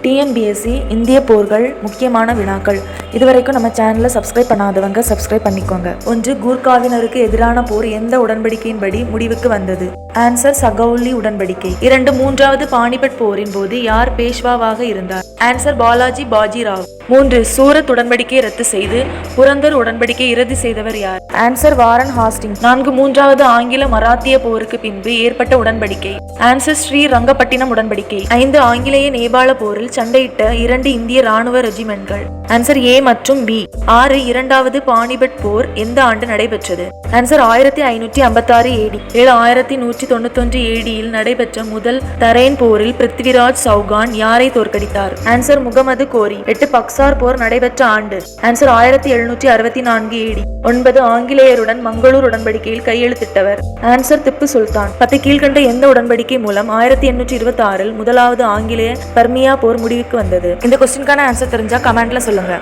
TNPSC இந்திய போர்கள் முக்கியமான வினாக்கள். இதுவரைக்கும் நம்ம சேனலை சப்ஸ்கிரைப் பண்ணாதவங்க சப்ஸ்கிரைப் பண்ணிக்கோங்க. 1. கூர்காவினருக்கு எதிரான போர் எந்த உடன்படிக்கையின்படி முடிவுக்கு வந்தது? ஆன்சர் சகௌலி உடன்படிக்கை. 2. மூன்றாவது பானிபட் போரின் போது யார் பேஷ்வாவாக இருந்தார்? ஆன்சர் பாலாஜி பாஜிராவ். 3. சூரத் உடன்படிக்கையை ரத்து செய்து புரந்தர் உடன்படிக்கை இறுதி செய்தவர் யார்? Answer Warren Hastings. 4. மூன்றாவது ஆங்கில மராத்திய போருக்கு பின்பு ஏற்பட்ட உடன்படிக்கை. ஆன்சர் ஸ்ரீ ரங்கப்பட்டினம் உடன்படிக்கை. 5. ஆங்கிலேய நேபாள போரில் சண்டையிட்ட 2 இந்திய ராணுவ ரெஜிமெண்ட்கள். ஆன்சர் ஏ மற்றும் பி. 6. இரண்டாவது பானிபட் போர் எந்த ஆண்டு நடைபெற்றது? Answer 1556 AD. 7. 1191 AD-யில் நடைபெற்ற முதல் தரைன் போரில் பிருத்திவிராஜ் சௌகான் யாரை தோற்கடித்தார்? ஆன்சர் முகமது கோரி. 8. பக்சார் போர் நடைபெற்ற ஆண்டு. Answer 1764 AD. 9. ஆங்கிலேயருடன் மங்களூர் உடன்படிக்கையில் கையெழுத்திட்டவர். ஆன்சர் திப்பு சுல்தான். 10. கீழ்கண்ட எந்த உடன்படிக்கை மூலம் 1826 முதலாவது ஆங்கிலேய பர்மியா போர் முடிவுக்கு வந்தது? இந்த கொஸ்டினுக்கான ஆன்சர் தெரிஞ்சா கமெண்ட்ல சொல்லுங்க.